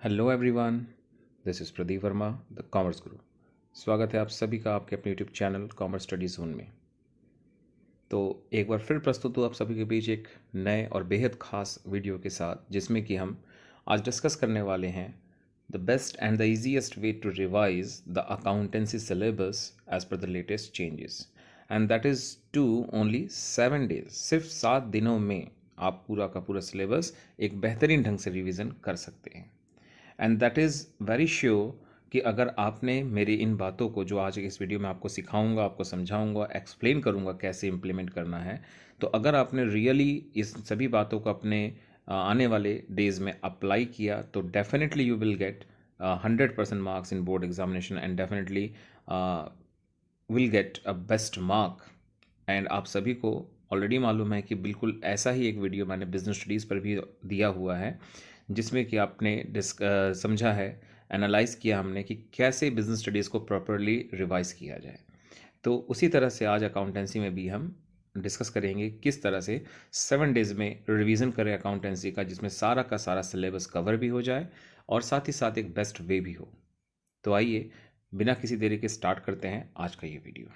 Hello everyone, this is Pradeep Verma, the commerce गुरु। स्वागत है आप सभी का आपके अपने YouTube channel commerce study zone में। तो एक बार फिर प्रस्तुत हूँ आप सभी के बीच एक नए और बेहद खास वीडियो के साथ, जिसमें कि हम आज डिस्कस करने वाले हैं the best and the easiest way to revise the accountancy syllabus as per the latest changes, and that is to only 7 days. सिर्फ 7 दिनों में आप पूरा का पूरा सिलेबस एक बेहतरीन ढंग से रिवीजन कर सकते हैं। And that is very sure कि अगर आपने मेरी इन बातों को, जो आज इस वीडियो में आपको सिखाऊंगा, आपको समझाऊंगा, एक्सप्लेन करूंगा कैसे इम्प्लीमेंट करना है, तो अगर आपने रियली इस सभी बातों को अपने आने वाले डेज में अप्लाई किया तो definitely you will gate 100% marks in board examination and definitely will get a best mark. And आप सभी को ऑलरेडी मालूम है कि बिल्कुल ऐसा ही एक वीडियो मैंने बिजनेस स्टडीज़ पर भी दिया हुआ है, जिसमें कि आपने समझा है, एनालाइज किया हमने कि कैसे बिजनेस स्टडीज़ को प्रॉपरली रिवाइज किया जाए। तो उसी तरह से आज अकाउंटेंसी में भी हम डिस्कस करेंगे किस तरह से 7 डेज़ में रिवीजन करें अकाउंटेंसी का, जिसमें सारा का सारा सिलेबस कवर भी हो जाए और साथ ही साथ एक बेस्ट वे भी हो। तो आइए बिना किसी देरी के स्टार्ट करते हैं आज का ये video.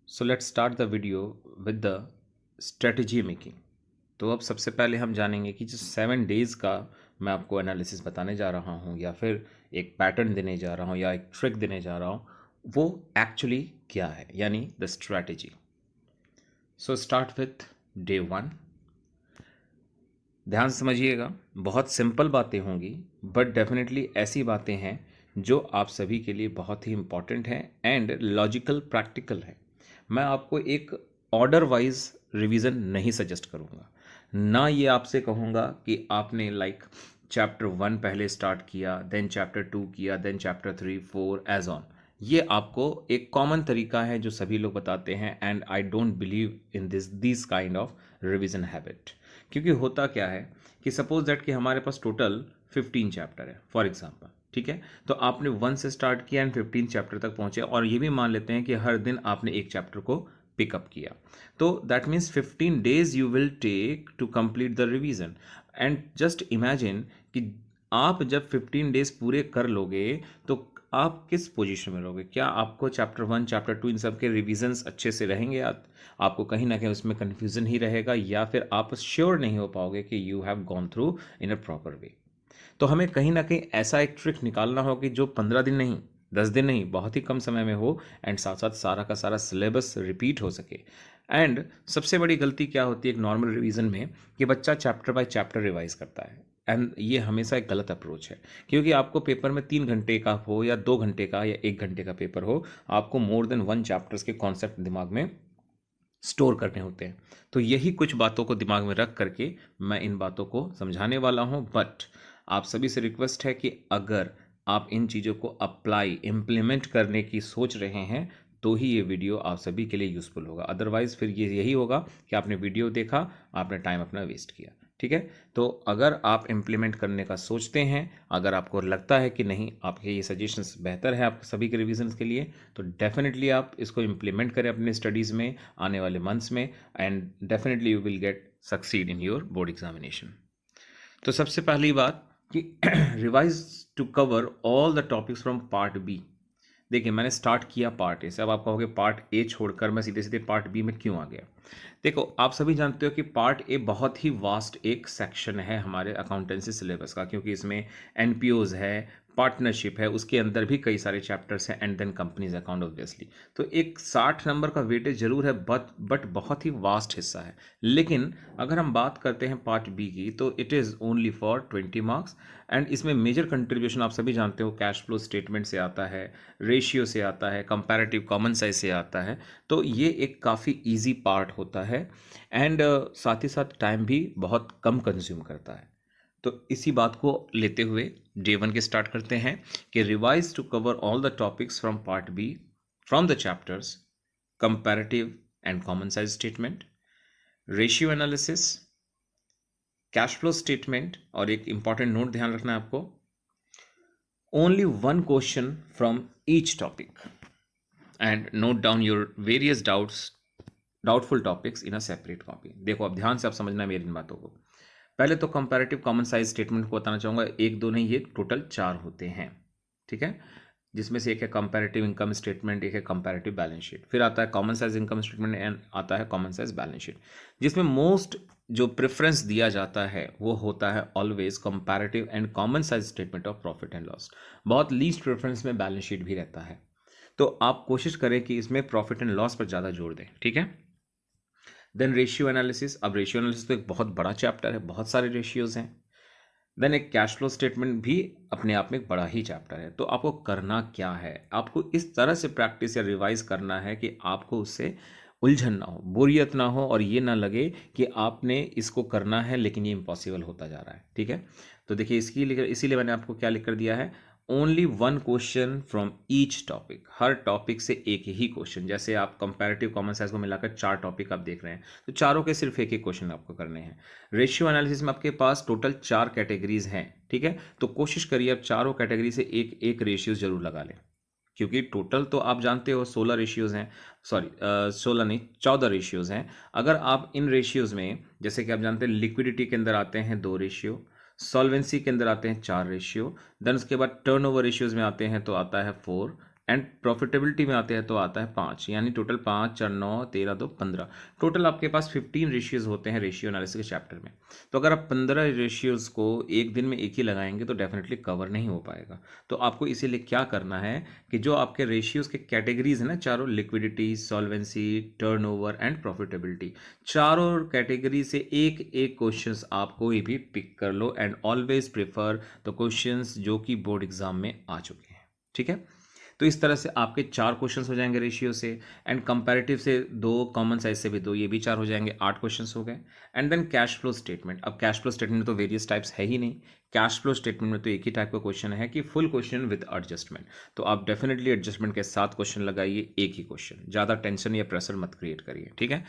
So let's start the video with the strategy making. तो अब सबसे पहले हम जानेंगे कि जो 7 डेज़ का मैं आपको एनालिसिस बताने जा रहा हूँ, या फिर एक पैटर्न देने जा रहा हूँ, या एक ट्रिक देने जा रहा हूँ, वो एक्चुअली क्या है, यानी the strategy. So start with day 1। ध्यान से समझिएगा, बहुत सिंपल बातें होंगी, बट डेफिनेटली ऐसी बातें हैं जो आप सभी के लिए बहुत ही इम्पॉर्टेंट हैं एंड लॉजिकल प्रैक्टिकल है। मैं आपको एक ऑर्डर वाइज रिवीजन नहीं सजेस्ट करूँगा, ना ये आपसे कहूँगा कि आपने चैप्टर 1 पहले स्टार्ट किया, देन चैप्टर 2 किया, देन चैप्टर 3 4 एज ऑन। ये आपको एक कॉमन तरीका है जो सभी लोग बताते हैं, and I don't believe in this kind of revision habit. क्योंकि होता क्या है कि सपोज दैट कि हमारे पास टोटल 15 चैप्टर है फॉर एग्जांपल, ठीक है। तो आपने 1 से स्टार्ट किया एंड 15 चैप्टर तक पहुंचे, और ये भी मान लेते हैं कि हर दिन आपने एक चैप्टर को पिकअप किया, तो that means 15 days you will take to complete the revision. And just imagine कि आप जब 15 डेज पूरे कर लोगे तो आप किस पोजीशन में रहोगे। क्या आपको चैप्टर 1 चैप्टर 2 इन सब के रिविजन्स अच्छे से रहेंगे, आपको कहीं ना कहीं उसमें कन्फ्यूजन ही रहेगा, या फिर आप श्योर नहीं हो पाओगे कि you have gone through in a proper way. तो हमें कहीं ना कहीं ऐसा एक ट्रिक निकालना होगा कि जो 15 दिन नहीं, 10 दिन नहीं, बहुत ही कम समय में हो, एंड साथ साथ सारा का सारा सिलेबस रिपीट हो सके। एंड सबसे बड़ी गलती क्या होती है एक नॉर्मल रिवीजन में, कि बच्चा चैप्टर बाय चैप्टर रिवाइज करता है, एंड ये हमेशा एक गलत अप्रोच है। क्योंकि आपको पेपर में 3 घंटे का हो या 2 घंटे का या 1 घंटे का पेपर हो, आपको मोर देन 1 चैप्टर्स के कॉन्सेप्ट दिमाग में स्टोर करने होते हैं। तो यही कुछ बातों को दिमाग में रख करके मैं इन बातों को समझाने वाला हूं। बट आप सभी से रिक्वेस्ट है कि अगर आप इन चीज़ों को अप्लाई इम्प्लीमेंट करने की सोच रहे हैं तो ही ये वीडियो आप सभी के लिए यूज़फुल होगा। अदरवाइज़ फिर ये यही होगा कि आपने वीडियो देखा, आपने टाइम अपना वेस्ट किया, ठीक है। तो अगर आप इम्प्लीमेंट करने का सोचते हैं, अगर आपको लगता है कि नहीं आपके ये सजेशंस बेहतर है आप सभी के रिविजन्स के लिए, तो डेफिनेटली आप इसको इम्प्लीमेंट करें अपने स्टडीज़ में आने वाले मंथ्स में, and definitely you will get succeed in your board examination. तो सबसे पहली बात कि revise to cover all the topics from part B. देखिए मैंने स्टार्ट किया पार्ट ए से, अब आप कहोगे पार्ट ए छोड़कर मैं सीधे सीधे पार्ट बी में क्यों आ गया। देखो आप सभी जानते हो कि पार्ट ए बहुत ही वास्ट एक सेक्शन है हमारे अकाउंटेंसी सिलेबस का, क्योंकि इसमें एनपीओज है, पार्टनरशिप है, उसके अंदर भी कई सारे चैप्टर्स हैं, and then companies account obviously. तो एक 60 नंबर का वेटेज जरूर है, बट बहुत ही वास्ट हिस्सा है। लेकिन अगर हम बात करते हैं पार्ट बी की, तो it is only for 20 marks, and इसमें मेजर कंट्रीब्यूशन आप सभी जानते हो कैश फ्लो स्टेटमेंट से आता है, रेशियो से आता है, कंपैरेटिव कॉमन साइज से आता है। तो ये एक काफ़ी इजी पार्ट होता है, एंड साथ ही साथ टाइम भी बहुत कम कंज्यूम करता है। तो इसी बात को लेते हुए डे 1 के स्टार्ट करते हैं कि revise to cover all the topics from part B from the chapters comparative and common size statement, ratio analysis, cash flow statement, और एक इंपॉर्टेंट नोट ध्यान रखना है आपको, only 1 question from each topic. And note down your various doubtful topics in a separate copy. देखो अब ध्यान से आप समझना है मेरी इन बातों को। पहले तो कंपैरेटिव कॉमन साइज स्टेटमेंट को बताना चाहूँगा, एक दो नहीं, ये टोटल 4 होते हैं, ठीक है, जिसमें से एक है कंपैरेटिव इनकम स्टेटमेंट, एक है कंपैरेटिव बैलेंस शीट, फिर आता है common size income statement and आता है कॉमन साइज बैलेंस शीट। जिसमें मोस्ट जो प्रेफरेंस दिया जाता है वो होता है always comparative and common size statement of profit and loss. बहुत लीस्ट प्रेफरेंस में बैलेंस शीट भी रहता है, तो आप कोशिश करें कि इसमें प्रॉफिट एंड लॉस पर ज़्यादा जोर दें, ठीक है। Then ratio analysis. अब रेशियो एनालिसिस तो एक बहुत बड़ा चैप्टर है, बहुत सारे रेशियोज हैं। देन एक कैश फ्लो स्टेटमेंट भी अपने आप में एक बड़ा ही चैप्टर है। तो आपको करना क्या है, आपको इस तरह से प्रैक्टिस या रिवाइज करना है कि आपको उससे उलझन ना हो, बोरियत ना हो, और ये ना लगे कि आपने इसको करना है लेकिन ये इम्पॉसिबल होता जा रहा है, ठीक है। तो देखिए इसीलिए मैंने आपको क्या लिख कर दिया है, only one question from each topic. Her topic से एक ही क्वेश्चन। जैसे आप कंपैरेटिव कॉमन साइज को मिलाकर 4 टॉपिक आप देख रहे हैं, तो चारों के सिर्फ एक ही क्वेश्चन आपको करने हैं। रेशियो एनालिसिस में आपके पास टोटल 4 कैटेगरीज हैं, ठीक है। तो कोशिश करिए आप चारों कैटेगरी से एक एक रेशियोज जरूर लगा लें, क्योंकि टोटल तो आप जानते हो 16 रेशियोज हैं, सॉरी 16 नहीं 14 रेशियोज हैं। अगर आप इन रेशियोज में, जैसे कि आप जानते हैं लिक्विडिटी के अंदर आते हैं 2 रेशियो, सॉल्वेंसी के अंदर आते हैं 4 रेशियो, देन उसके बाद टर्नओवर रेशियोज में आते हैं तो आता है 4, एंड प्रॉफिटेबिलिटी में आते हैं तो आता है 5, यानी टोटल 5 4 9 13 2 15, टोटल आपके पास 15 रेशियोज होते हैं रेशियो एनालिसिस के चैप्टर में। तो अगर आप 15 रेशियोज को एक दिन में एक ही लगाएंगे तो डेफिनेटली कवर नहीं हो पाएगा। तो आपको इसीलिए क्या करना है कि जो आपके रेशियोज के कैटेगरीज हैं ना चारों, liquidity, solvency, turnover and profitability, चारों कैटेगरी से एक एक क्वेश्चंस आप कोई भी पिक कर लो, and always prefer the questions जो कि बोर्ड एग्जाम में आ चुके हैं, ठीक है। तो इस तरह से आपके 4 क्वेश्चंस हो जाएंगे रेशियो से, एंड कंपैरेटिव से 2, कॉमन साइज से भी 2, ये भी 4 हो जाएंगे, 8 क्वेश्चंस हो गए। And then cash flow statement. अब कैश फ्लो स्टेटमेंट में तो वेरियस टाइप्स है ही नहीं, कैश फ्लो स्टेटमेंट में तो एक ही टाइप का क्वेश्चन है कि फुल क्वेश्चन विद एडजस्टमेंट। तो आप डेफिनेटली एडजस्टमेंट के साथ क्वेश्चन लगाइए, एक ही क्वेश्चन, ज़्यादा टेंशन या प्रेशर मत क्रिएट करिए, ठीक है।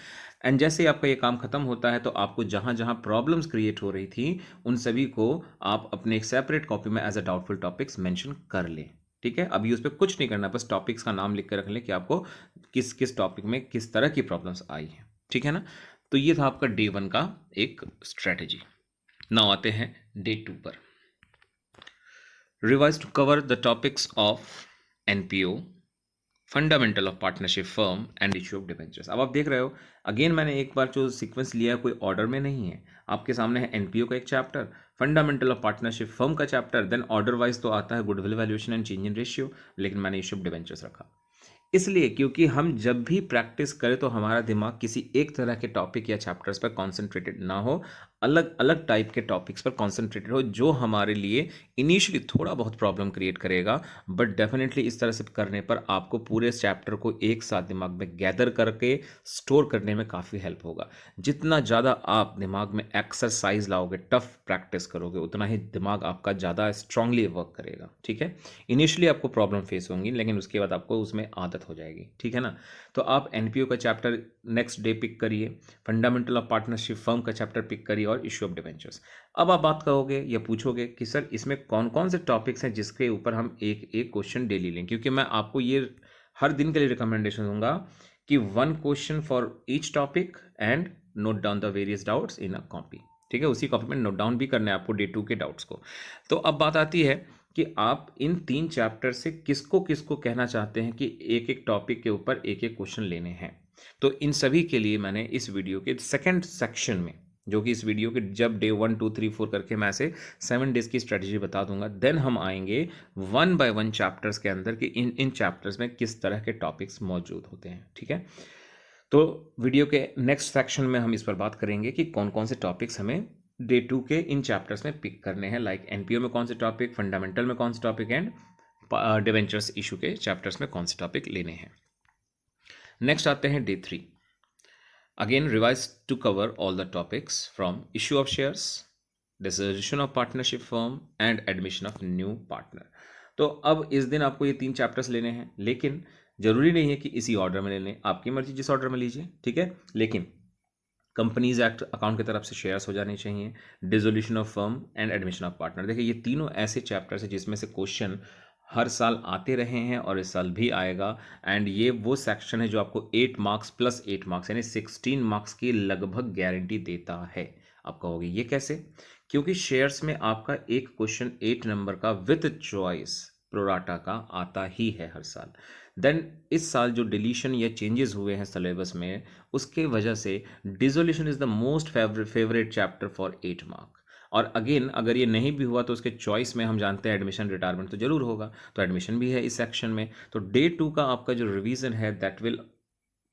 एंड जैसे ही आपका ये काम खत्म होता है तो आपको जहाँ जहाँ प्रॉब्लम्स क्रिएट हो रही थी उन सभी को आप अपने एक सेपरेट कॉपी में as a doubtful topics mention कर लें, ठीक है। अभी उस पर कुछ नहीं करना, बस टॉपिक्स का नाम लिख कर रख लें कि आपको किस किस टॉपिक में किस तरह की प्रॉब्लम्स आई हैं, ठीक है ना। तो ये था आपका डे 1 का एक स्ट्रेटेजी। नाउ आते हैं डे 2 पर। Revise to cover the topics of NPO, fundamental of partnership firm and issue of debentures. अब आप देख रहे हो, अगेन मैंने एक बार जो सीक्वेंस लिया है कोई ऑर्डर में नहीं है। आपके सामने है एनपीओ का एक chapter, fundamental of partnership firm का चैप्टर, देन ऑर्डर वाइज तो आता है goodwill valuation and change in ratio, लेकिन मैंने इशू ऑफ डिबेंचर्स रखा इसलिए क्योंकि हम जब भी प्रैक्टिस करें तो हमारा दिमाग किसी एक तरह के टॉपिक या चैप्टर्स पर कॉन्सेंट्रेटेड ना हो, अलग अलग टाइप के टॉपिक्स पर कॉन्सेंट्रेटेड हो, जो हमारे लिए इनिशियली थोड़ा बहुत प्रॉब्लम क्रिएट करेगा, बट डेफिनेटली इस तरह से करने पर आपको पूरे चैप्टर को एक साथ दिमाग में गैदर करके स्टोर करने में काफ़ी हेल्प होगा। जितना ज़्यादा आप दिमाग में एक्सरसाइज लाओगे, टफ प्रैक्टिस करोगे, उतना ही दिमाग आपका ज़्यादा स्ट्रांगली वर्क करेगा, ठीक है। इनिशियली आपको प्रॉब्लम फेस होंगी, लेकिन उसके बाद आपको उसमें आदत हो जाएगी, ठीक है ना। तो आप एनपीओ का चैप्टर नेक्स्ट डे पिक करिए, फंडामेंटल ऑफ पार्टनरशिप फर्म का चैप्टर पिक करिए, और इशू ऑफ डिबेंचर्स। अब आप बात करोगे या पूछोगे कि सर इसमें कौन कौन से टॉपिक्स हैं जिसके ऊपर हम एक एक क्वेश्चन डेली लें, क्योंकि मैं आपको ये हर दिन के लिए रिकमेंडेशन दूंगा कि 1 question for each topic and note down the various doubts in a copy, ठीक है। उसी कॉपी में नोट डाउन भी करना है आपको डे 2 के डाउट्स को। तो अब बात आती है कि आप इन 3 चैप्टर से किसको किसको कहना चाहते हैं कि एक एक टॉपिक के ऊपर एक एक क्वेश्चन लेने हैं। तो इन सभी के लिए मैंने इस वीडियो के सेकंड सेक्शन में, जो कि इस वीडियो के जब डे 1 2 3 4 करके मैं ऐसे 7 डेज की स्ट्रेटजी बता दूंगा, देन हम आएंगे 1 बाय 1 चैप्टर्स के अंदर कि इन इन चैप्टर्स में किस तरह के टॉपिक्स मौजूद होते हैं, ठीक है। तो वीडियो के नेक्स्ट सेक्शन में हम इस पर बात करेंगे कि कौन कौन से टॉपिक्स हमें डे 2 के इन चैप्टर्स में पिक करने हैं, लाइक एनपीओ में कौन से टॉपिक, फंडामेंटल में कौन से टॉपिक, एंड डिवेंचर्स इशू के चैप्टर्स में कौन से टॉपिक लेने हैं। नेक्स्ट आते हैं day 3। Again revise to cover all the topics from issue of shares, dissolution of partnership firm and admission of new partner. तो अब इस दिन आपको ये 3 चैप्टर्स लेने हैं, लेकिन जरूरी नहीं है कि इसी ऑर्डर में ले लें, आपकी मर्जी जिस ऑर्डर में लीजिए, ठीक है। लेकिन कंपनीज एक्ट अकाउंट की तरफ से शेयर्स हो जाने चाहिए, dissolution of firm and admission of partner. देखिए ये तीनों ऐसे चैप्टर्स हैं जिसमें से क्वेश्चन हर साल आते रहे हैं और इस साल भी आएगा। एंड ये वो सेक्शन है जो आपको 8 मार्क्स प्लस 8 मार्क्स यानी 16 मार्क्स की लगभग गारंटी देता है। आप कहोगे ये कैसे? क्योंकि शेयर्स में आपका एक क्वेश्चन 8 नंबर का विद चॉइस प्रोराटा का आता ही है हर साल। देन इस साल जो डिलीशन या चेंजेस हुए हैं सिलेबस में, उसके वजह से dissolution is the most favourite chapter for 8 mark. और अगेन अगर ये नहीं भी हुआ तो उसके चॉइस में हम जानते हैं एडमिशन रिटायरमेंट तो जरूर होगा, तो एडमिशन भी है इस सेक्शन में। तो डे 2 का आपका जो रिवीजन है that will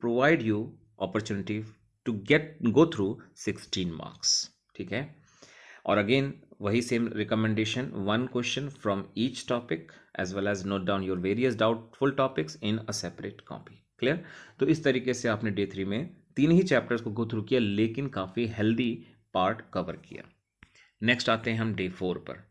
provide you opportunity to get go through 16 marks. ठीक है। और अगेन वही same recommendation, one question from each topic as well as note down your various doubtful topics in a separate copy. Clear? तो इस तरीके से आपने डे 3 में तीन ही चैप्टर्स को गो थ्रू किया, लेकिन काफ़ी हेल्दी पार्ट कवर किया। नेक्स्ट आते हैं हम डे 4 पर।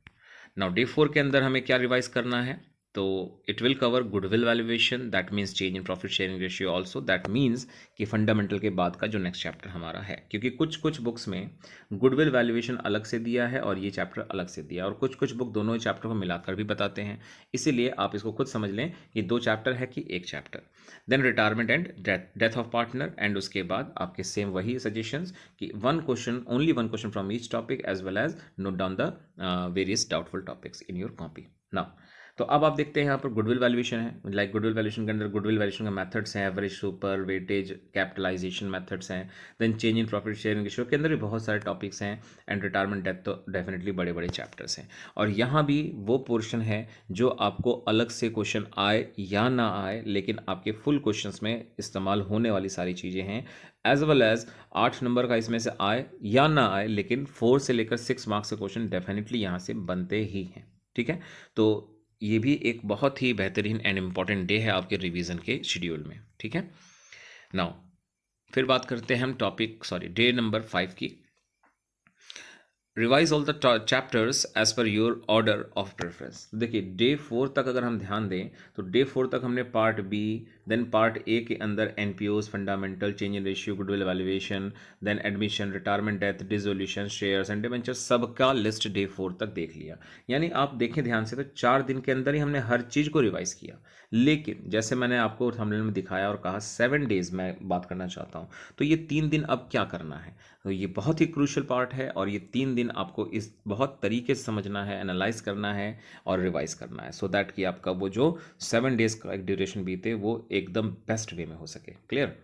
नाउ डे 4 के अंदर हमें क्या रिवाइज करना है? तो it will cover goodwill valuation, that means change in profit sharing ratio also, that means कि फंडामेंटल के बाद का जो नेक्स्ट चैप्टर हमारा है, क्योंकि कुछ कुछ बुक्स में गुडविल वैल्यूएशन अलग से दिया है और ये चैप्टर अलग से दिया है, और कुछ कुछ बुक दोनों ही चैप्टर को मिलाकर भी बताते हैं। इसीलिए आप इसको खुद समझ लें कि दो चैप्टर है कि एक chapter. Then retirement and death of partner, and उसके बाद आपके सेम वही सजेशंस कि one question, only one question from each topic as well as note down the various doubtful topics in your copy. Now तो अब आप देखते हैं यहाँ पर गुडविल वैल्यूएशन है। लाइक गुडविल वैल्यूएशन के अंदर गुडविल वैल्यूएशन का मेथड्स हैं, average, super, weightage, capitalisation methods हैं। Then change in profit sharing ratio के अंदर भी बहुत सारे टॉपिक्स हैं। एंड रिटायरमेंट डेथ तो डेफिनेटली बड़े बड़े चैप्टर्स हैं। और यहाँ भी वो पोर्शन है जो आपको अलग से क्वेश्चन आए या ना आए, लेकिन आपके फुल क्वेश्चंस में इस्तेमाल होने वाली सारी चीज़ें हैं। एज वेल एज 8 नंबर का इसमें से आए या ना आए, लेकिन 4 से लेकर 6 मार्क्स के क्वेश्चन डेफिनेटली यहाँ से बनते ही हैं। ठीक है। तो ये भी एक बहुत ही बेहतरीन एंड इम्पॉर्टेंट डे है आपके रिवीजन के शेड्यूल में। ठीक है। नाउ फिर बात करते हैं हम डे नंबर 5 की। Revise all the chapters as per your order of preference. देखिए डे 4 तक अगर हम ध्यान दें तो डे 4 तक हमने part B, then part A के अंदर NPOs, fundamental, change in ratio, goodwill valuation, then admission, retirement, death, dissolution, shares and debentures, सबका लिस्ट डे 4 तक देख लिया। यानी आप देखें ध्यान से तो 4 दिन के अंदर ही हमने हर चीज़ को रिवाइज किया। लेकिन जैसे मैंने आपको थंबनेल में दिखाया और कहा 7 डेज मैं बात करना चाहता हूँ, तो ये 3 दिन अब क्या करना है? तो ये बहुत ही क्रूशियल पार्ट है और ये 3 दिन आपको इस बहुत तरीके से समझना है, एनालाइज करना है और रिवाइज करना है, सो दैट कि आपका वो जो 7 डेज का एक ड्यूरेशन बीते वो एकदम बेस्ट वे में हो सके। क्लियर?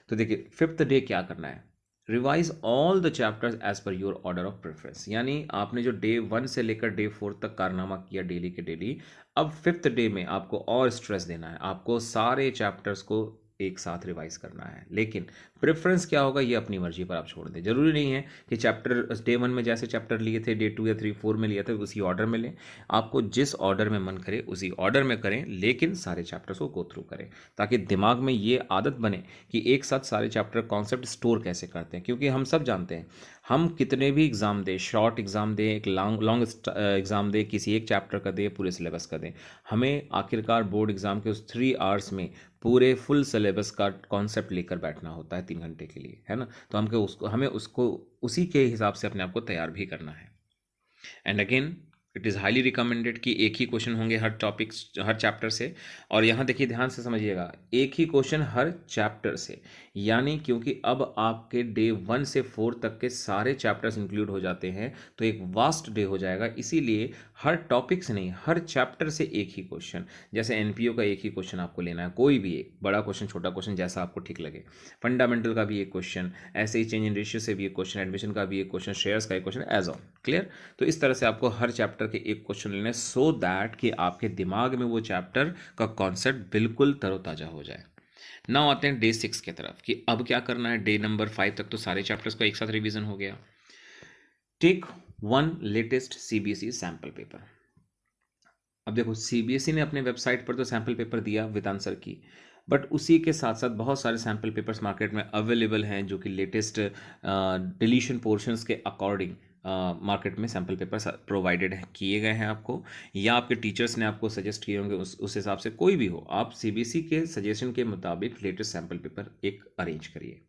तो देखिए 5th डे क्या करना है? Revise all the chapters as per your order of preference. यानी आपने जो डे 1 से लेकर डे 4 तक कारनामा किया डेली के डेली, अब 5th डे में आपको और स्ट्रेस देना है, आपको सारे चैप्टर्स को एक साथ रिवाइज करना है। लेकिन प्रेफरेंस क्या होगा ये अपनी मर्जी पर आप छोड़ दें। जरूरी नहीं है कि चैप्टर डे 1 में जैसे चैप्टर लिए थे डे 2 या 3 4 में लिए थे उसी ऑर्डर में लें। आपको जिस ऑर्डर में मन करे उसी ऑर्डर में करें, लेकिन सारे चैप्टर्स को गो थ्रू करें, ताकि दिमाग में ये आदत बने कि एक साथ सारे चैप्टर कॉन्सेप्ट स्टोर कैसे करते हैं। क्योंकि हम सब जानते हैं, हम कितने भी एग्ज़ाम दें, शॉर्ट एग्ज़ाम दें, एक लॉन्ग एग्ज़ाम दें, किसी एक चैप्टर का दें, पूरे सिलेबस का दें, हमें आखिरकार बोर्ड एग्ज़ाम के उस 3 आवर्स में पूरे फुल सिलेबस का कॉन्सेप्ट लेकर बैठना होता है 3 घंटे के लिए, है ना। तो हमें उसको उसी के हिसाब से अपने आप को तैयार भी करना है। And again it is highly recommended कि एक ही क्वेश्चन होंगे हर टॉपिक्स, हर चैप्टर से। और यहाँ देखिए ध्यान से समझिएगा, एक ही क्वेश्चन हर चैप्टर से, यानी क्योंकि अब आपके डे 1 से 4 तक के सारे चैप्टर्स इंक्लूड हो जाते हैं, तो एक वास्ट डे हो जाएगा। इसीलिए हर टॉपिक से नहीं, हर चैप्टर से एक ही क्वेश्चन। जैसे एनपीओ का एक ही क्वेश्चन आपको लेना है, कोई भी एक, बड़ा क्वेश्चन, छोटा क्वेश्चन, जैसा आपको ठीक लगे। फंडामेंटल का भी एक क्वेश्चन, ऐसे ही चेंज इन रेशियो से भी एक क्वेश्चन, एडमिशन का भी एक क्वेश्चन, शेयर्स का एक क्वेश्चन, एज ऑन। क्लियर? तो इस तरह से आपको हर चैप्टर के एक क्वेश्चन लेने, सो दैट कि आपके दिमाग में वो चैप्टर का कॉन्सेप्ट बिल्कुल तरोताजा हो जाए। नाउ आते हैं डे 6 की तरफ कि अब क्या करना है। डे नंबर 5 तक तो सारे चैप्टर्स का एक साथ रिवीजन हो गया। Take 1 latest CBSE sample paper. अब देखो सीबीएसई ने अपने वेबसाइट पर तो सैंपल पेपर दिया विद आंसर की, बट उसी के साथ साथ बहुत सारे सैंपल पेपर्स मार्केट में अवेलेबल हैं जो कि लेटेस्ट डिलीशन पोर्शंस के अकॉर्डिंग मार्केट में सैंपल पेपर्स प्रोवाइडेड किए गए हैं आपको, या आपके टीचर्स ने आपको सजेस्ट किए होंगे, उस हिसाब से कोई भी हो, आप सीबीएसई के सजेशन के मुताबिक लेटेस्ट सैंपल पेपर एक अरेंज करिए।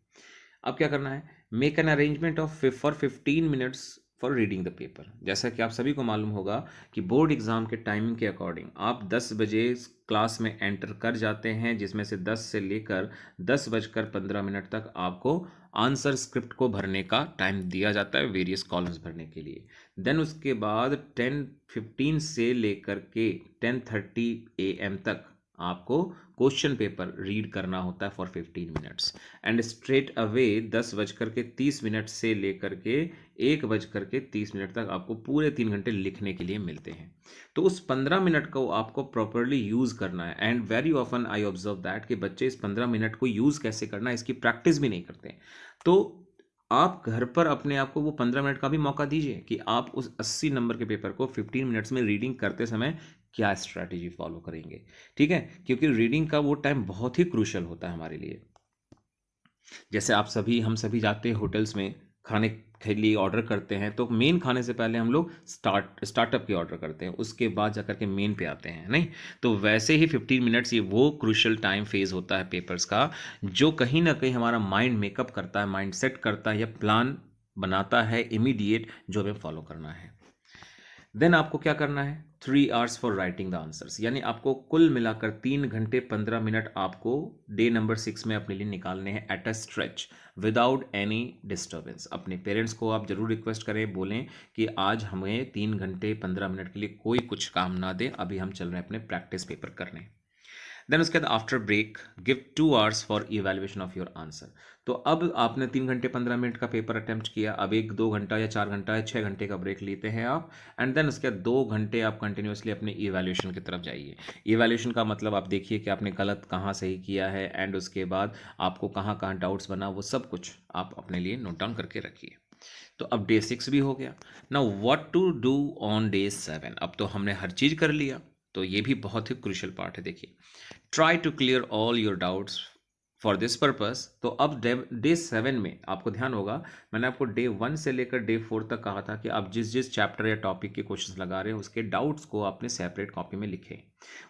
अब क्या करना है? Make an arrangement of for 15 minutes for reading the paper. जैसा कि आप सभी को मालूम होगा कि बोर्ड एग्ज़ाम के टाइमिंग के अकॉर्डिंग आप 10 बजे क्लास में एंटर कर जाते हैं, जिसमें से 10 से लेकर 10:15 तक आपको आंसर स्क्रिप्ट को भरने का टाइम दिया जाता है, वेरियस कॉलम्स भरने के लिए। देन उसके बाद 10:15 से लेकर के 10:30 AM तक आपको क्वेश्चन पेपर रीड करना होता है for 15 minutes, and straight away 10:30 से लेकर के 1:30 तक आपको पूरे 3 घंटे लिखने के लिए मिलते हैं। तो उस 15 मिनट को आपको प्रॉपरली यूज़ करना है, and very often I observe that कि बच्चे इस 15 मिनट को यूज़ कैसे करना है इसकी प्रैक्टिस भी नहीं करते। तो आप घर पर अपने आप को वो 15 मिनट का भी मौका दीजिए कि आप उस 80 नंबर के पेपर को 15 मिनट्स में रीडिंग करते समय क्या स्ट्रैटेजी फॉलो करेंगे। ठीक है, क्योंकि रीडिंग का वो टाइम बहुत ही क्रूशल होता है हमारे लिए। जैसे आप सभी हम सभी जाते हैं होटल्स में खाने के लिए ऑर्डर करते हैं, तो मेन खाने से पहले हम लोग स्टार्टअप की ऑर्डर करते हैं, उसके बाद जाकर के मेन पे आते हैं, नहीं? तो वैसे ही 15 मिनट्स ये वो क्रूशल टाइम फेज होता है पेपर्स का, जो कहीं ना कहीं हमारा माइंड मेकअप करता है, माइंड सेट करता है या प्लान बनाता है इमीडिएट जो हमें फॉलो करना है। देन आपको क्या करना है, 3 hours for writing the answers, यानी आपको कुल मिलाकर 3 घंटे 15 मिनट आपको डे नंबर 6 में अपने लिए निकालने हैं at a stretch without any disturbance. अपने पेरेंट्स को आप जरूर रिक्वेस्ट करें, बोलें कि आज हमें 3 घंटे 15 मिनट के लिए कोई कुछ काम ना दे, अभी हम चल रहे हैं अपने प्रैक्टिस पेपर करने। देन उसके बाद after break give 2 hours for evaluation of your answer. तो अब आपने 3 घंटे 15 मिनट का पेपर अटेम्प्ट किया, अब 1-2 घंटा या 4 घंटा या 6 घंटे का ब्रेक लेते हैं आप, एंड देन उसके बाद 2 घंटे आप कंटिन्यूसली अपने इवेल्युएशन की तरफ जाइए। इवेल्युएशन का मतलब आप देखिए कि आपने गलत कहाँ सही किया है, एंड उसके बाद आपको कहाँ कहाँ डाउट्स बना, वो सब कुछ आप अपने लिए नोट डाउन करके रखिए। तो अब डे 6 भी हो गया। Now what to do on day 7। अब तो हमने हर चीज़ कर लिया, तो ये भी बहुत ही क्रूशियल पार्ट है। देखिए, try to clear all your doubts for this purpose. तो अब डे 7 में आपको ध्यान होगा, मैंने आपको डे 1 से लेकर डे 4 तक कहा था कि आप जिस जिस चैप्टर या टॉपिक के क्वेश्चंस लगा रहे हैं उसके डाउट्स को आपने सेपरेट कॉपी में लिखे।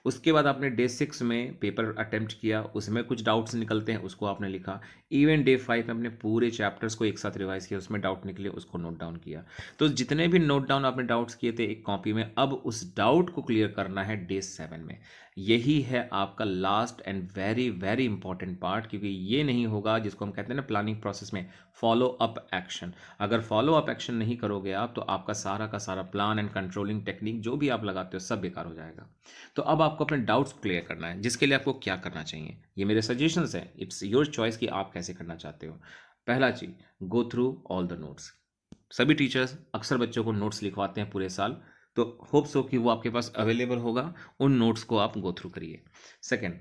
उसके बाद आपने डे 6 में पेपर अटेम्प्ट किया, उसमें कुछ डाउट्स निकलते हैं, उसको आपने लिखा। इवन डे 5 में अपने पूरे चैप्टर्स को एक साथ रिवाइज किया, उसमें डाउट निकले, उसको नोट डाउन किया। तो जितने भी नोट डाउन आपने डाउट्स किए थे एक कॉपी में, अब उस डाउट को क्लियर करना है डे 7 में। यही है आपका last and very very important part, क्योंकि ये नहीं होगा जिसको हम कहते हैं ना प्लानिंग प्रोसेस में फॉलो अप एक्शन। अगर फॉलो अप एक्शन नहीं करोगे आप, तो आपका सारा का सारा प्लान एंड कंट्रोलिंग टेक्निक जो भी आप लगाते हो सब बेकार हो जाएगा। तो अब आपको अपने डाउट्स क्लियर करना है, जिसके लिए आपको क्या करना चाहिए, ये मेरे सजेशंस हैं, इट्स योर चॉइस कि आप कैसे करना चाहते हो। पहला चीज, go through all the notes. सभी टीचर्स अक्सर बच्चों को नोट्स लिखवाते हैं पूरे साल, तो होप सो कि वो आपके पास अवेलेबल होगा, उन नोट्स को आप गो थ्रू करिए। Second,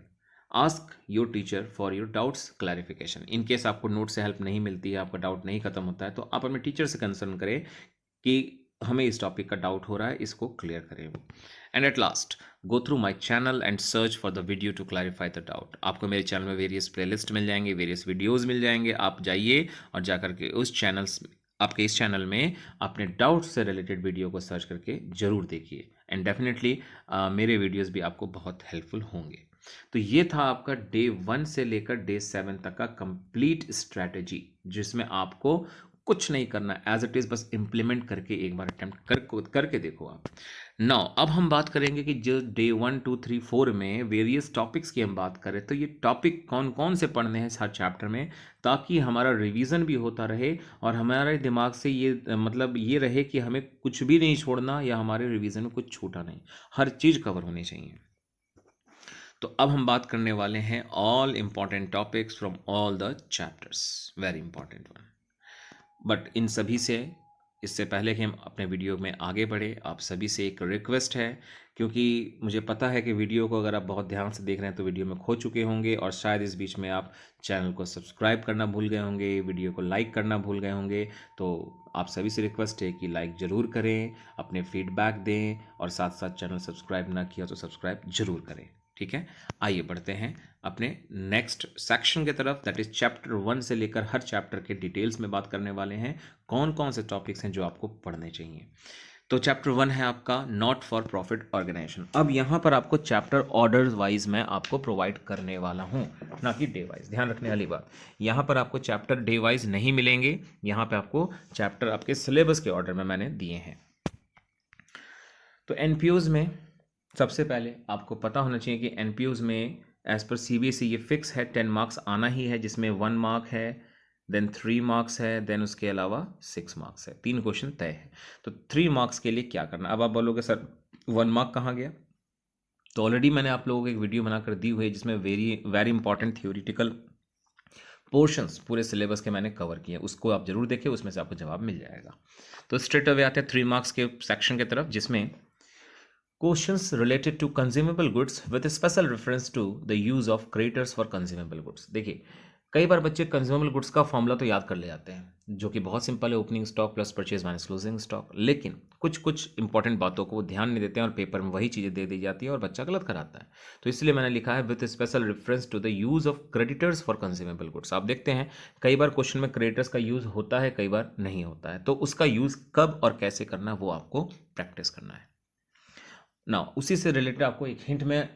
ask your teacher for your doubts clarification. In case आपको नोट से हेल्प नहीं मिलती है, आपका डाउट नहीं खत्म होता है, तो आप अपने टीचर से कंसर्न करें कि हमें इस टॉपिक का डाउट हो रहा है, इसको क्लियर करें। And at last, go through my channel and search for the video to clarify the doubt. आपको मेरे चैनल में वेरियस प्लेलिस्ट मिल जाएंगे, वेरियस वीडियोज़ मिल जाएंगे, आप जाइए और जाकर के उस चैनल्स आपके इस चैनल में अपने डाउट से रिलेटेड वीडियो को सर्च करके ज़रूर देखिए, एंड डेफिनेटली मेरे वीडियोस भी आपको बहुत हेल्पफुल होंगे। तो ये था आपका डे 1 से लेकर डे 7 तक का कंप्लीट स्ट्रैटेजी, जिसमें आपको कुछ नहीं करना, एज इट इज़ बस इम्प्लीमेंट करके एक बार अटेम्प्ट करके देखो आप। नाउ अब हम बात करेंगे कि जो डे 1 2 3 4 में वेरियस टॉपिक्स की हम बात करें, तो ये टॉपिक कौन कौन से पढ़ने हैं हर चैप्टर में, ताकि हमारा रिवीजन भी होता रहे और हमारे दिमाग से ये मतलब ये रहे कि हमें कुछ भी नहीं छोड़ना या हमारे रिवीजन में कुछ छूटा नहीं, हर चीज़ कवर होनी चाहिए। तो अब हम बात करने वाले हैं all important topics from all the chapters, very important one. But in सभी से इससे पहले कि हम अपने वीडियो में आगे बढ़े, आप सभी से एक रिक्वेस्ट है, क्योंकि मुझे पता है कि वीडियो को अगर आप बहुत ध्यान से देख रहे हैं तो वीडियो में खो चुके होंगे, और शायद इस बीच में आप चैनल को सब्सक्राइब करना भूल गए होंगे, वीडियो को लाइक करना भूल गए होंगे। तो आप सभी से रिक्वेस्ट है कि लाइक ज़रूर करें, अपने फीडबैक दें, और साथ साथ चैनल सब्सक्राइब ना किया तो सब्सक्राइब ज़रूर करें। ठीक है, आइए बढ़ते हैं अपने नेक्स्ट सेक्शन की तरफ, दैट इज चैप्टर 1 से लेकर हर चैप्टर के डिटेल्स में बात करने वाले हैं, कौन कौन से टॉपिक्स हैं जो आपको पढ़ने चाहिए। तो चैप्टर 1 है आपका नॉट फॉर प्रॉफिट ऑर्गेनाइजेशन। अब यहाँ पर आपको चैप्टर ऑर्डर वाइज मैं आपको प्रोवाइड करने वाला हूँ, ना कि डे वाइज। ध्यान रखने वाली बात, यहाँ पर आपको चैप्टर डे वाइज नहीं मिलेंगे, यहाँ पे आपको चैप्टर आपके सिलेबस के ऑर्डर में मैंने दिए हैं। तो एनपीओज में सबसे पहले आपको पता होना चाहिए कि एनपीओज में एज पर सीबीएसई ये फिक्स है 10 मार्क्स आना ही है, जिसमें 1 मार्क है, देन 3 मार्क्स है, देन उसके अलावा 6 मार्क्स है। 3 क्वेश्चन तय है। तो 3 मार्क्स के लिए क्या करना। अब आप बोलोगे सर 1 मार्क कहाँ गया। तो ऑलरेडी मैंने आप लोगों को एक वीडियो बनाकर दी हुई है जिसमें वेरी इंपॉर्टेंट थियोरिटिकल पोर्शंस पूरे सिलेबस के मैंने कवर किए, उसको आप जरूर देखें, उसमें से आपको जवाब मिल जाएगा। तो स्ट्रेट अवे आते हैं 3 मार्क्स के सेक्शन की तरफ, जिसमें questions related to consumable goods with special reference to the use of creditors for consumable goods. देखिए, कई बार बच्चे कंज्यूमेबल गुड्स का फॉर्मूला तो याद कर ले जाते हैं, जो कि बहुत सिंपल है, opening stock plus purchase minus closing stock, लेकिन कुछ इंपॉर्टेंट बातों को वो ध्यान नहीं देते हैं और पेपर में वही चीज़ें दे दी जाती है और बच्चा गलत कराता है। तो इसलिए मैंने लिखा है with special reference to the use of creditors for consumable goods. आप देखते हैं कई बार क्वेश्चन में क्रेडिटर्स का यूज होता है, कई बार नहीं होता है, तो उसका यूज कब और कैसे करना है वो आपको प्रैक्टिस करना है ना। उसी से रिलेटेड आपको एक हिंट मैं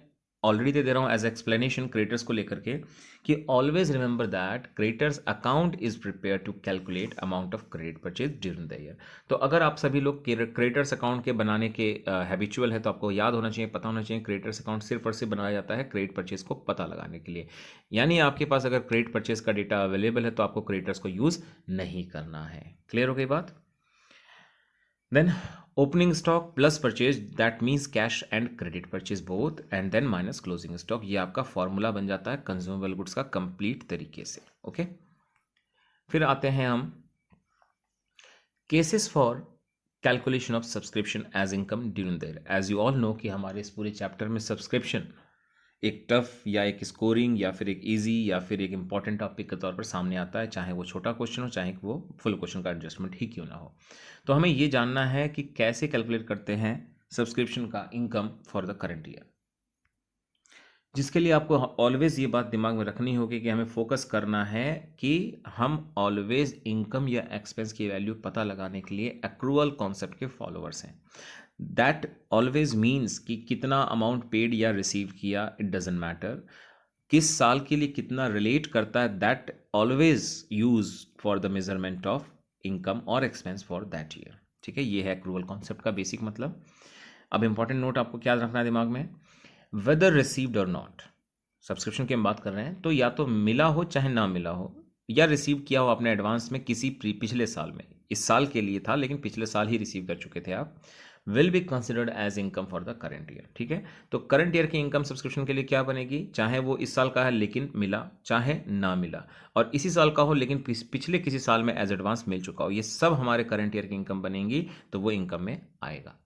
ऑलरेडी दे रहा हूं एज एक्सप्लेनेशन क्रेडिटर्स को लेकर के, कि always remember that creditors account is prepare to calculate amount of credit purchase during the year. तो अगर आप सभी लोग क्रेडिटर्स अकाउंट के बनाने के हैबिचुअल है, तो आपको याद होना चाहिए, पता होना चाहिए, क्रेडिटर्स अकाउंट सिर्फ और सिर्फ बनाया जाता है क्रेडिट परचेज को पता लगाने के लिए। यानी आपके पास अगर क्रेडिट परचेज का डेटा अवेलेबल है तो आपको क्रेडिटर्स को यूज नहीं करना है। क्लियर हो गई बात। Then opening stock plus purchase, that means cash and credit purchase both, and then minus closing stock। ये आपका फॉर्मूला बन जाता है कंज्यूमेबल गुड्स का कंप्लीट तरीके से। ओके, फिर आते हैं हम cases for calculation of subscription as income during the year. As you all know कि हमारे इस पूरे चैप्टर में सब्सक्रिप्शन एक टफ या एक स्कोरिंग या फिर एक इजी या फिर एक इंपॉर्टेंट टॉपिक के तौर पर सामने आता है, चाहे वो छोटा क्वेश्चन हो, चाहे वो फुल क्वेश्चन का एडजस्टमेंट ही क्यों ना हो। तो हमें ये जानना है कि कैसे कैलकुलेट करते हैं सब्सक्रिप्शन का income for the current year, जिसके लिए आपको ऑलवेज ये बात दिमाग में रखनी होगी कि हमें फोकस करना है कि हम ऑलवेज इनकम या एक्सपेंस की वैल्यू पता लगाने के लिए एक्रूअल कॉन्सेप्ट के फॉलोअर्स हैं। दैट ऑलवेज मीन्स कि कितना अमाउंट पेड या रिसीव किया, इट डजेंट मैटर, किस साल के लिए कितना रिलेट करता है, that always use for the measurement of income और एक्सपेंस फॉर दैट ईयर। ठीक है, ये है एक्रूअल कॉन्सेप्ट का बेसिक मतलब। अब इंपॉर्टेंट नोट आपको क्या रखना है दिमाग में, वेदर रिसीव्ड और नॉट, सब्सक्रिप्शन की हम बात कर रहे हैं, तो या तो मिला हो चाहे ना मिला हो, या रिसीव किया हो आपने एडवांस में किसी पिछले साल में, इस साल के लिए था लेकिन पिछले साल ही रिसीव कर चुके थे आप, will be considered as income for the current year. ठीक है, तो करंट ईयर की इनकम सब्सक्रिप्शन के लिए क्या बनेगी, चाहे वो इस साल का है लेकिन मिला, चाहे ना मिला, और इसी साल का हो लेकिन पिछले किसी साल में एज एडवांस मिल चुका हो, ये सब हमारे करंट ईयर की इनकम बनेंगी, तो वो इनकम में आएगा।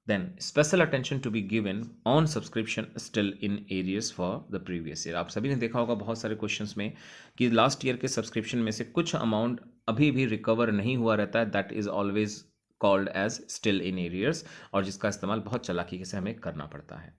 Then special attention to be given on subscription still in arrears for the previous year। आप सभी ने देखा होगा बहुत सारे क्वेश्चंस में कि लास्ट ईयर के सब्सक्रिप्शन में से कुछ अमाउंट अभी भी रिकवर नहीं हुआ रहता है, that is always called as still in arrears, और जिसका इस्तेमाल बहुत चालाकी से हमें करना पड़ता है।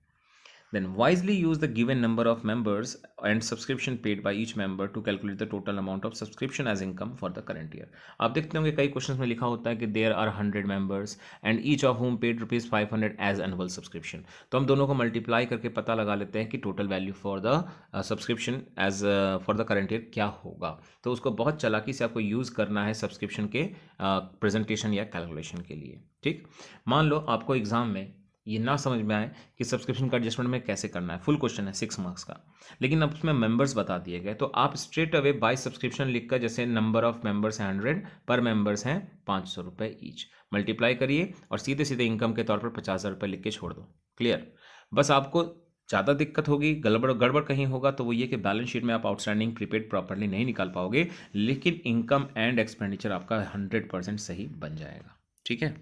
Then wisely use the given number of members and subscription paid by each member to calculate the total amount of subscription as income for the current year। आप देखते होंगे कई क्वेश्चंस में लिखा होता है कि there are 100 members and each of whom paid rupees 500 as annual subscription। तो हम दोनों को मल्टीप्लाई करके पता लगा लेते हैं कि total value for the subscription as for the current year क्या होगा। तो उसको बहुत चालाकी से आपको यूज़ करना है सब्सक्रिप्शन के प्रेजेंटेशन या कैलकुलेशन के लिए। ठीक, मान लो आपको एग्जाम में ये ना समझ में आए कि सब्सक्रिप्शन का एडजस्टमेंट में कैसे करना है, फुल क्वेश्चन है 6 मार्क्स का, लेकिन अब उसमें मेंबर्स बता दिए गए, तो आप स्ट्रेट अवे बाय सब्सक्रिप्शन लिखकर, जैसे नंबर ऑफ मेंबर्स हैं 100, पर मेंबर्स हैं 500 रुपये ईच, मल्टीप्लाई करिए और सीधे सीधे इनकम के तौर पर 50,000 रुपये लिख के छोड़ दो। क्लियर। बस आपको ज़्यादा दिक्कत होगी, गड़बड़ कहीं होगा तो वो ये कि बैलेंस शीट में आप आउटस्टैंडिंग प्रीपेड प्रॉपर्ली नहीं निकाल पाओगे, लेकिन इनकम एंड एक्सपेंडिचर आपका 100% सही बन जाएगा। ठीक है,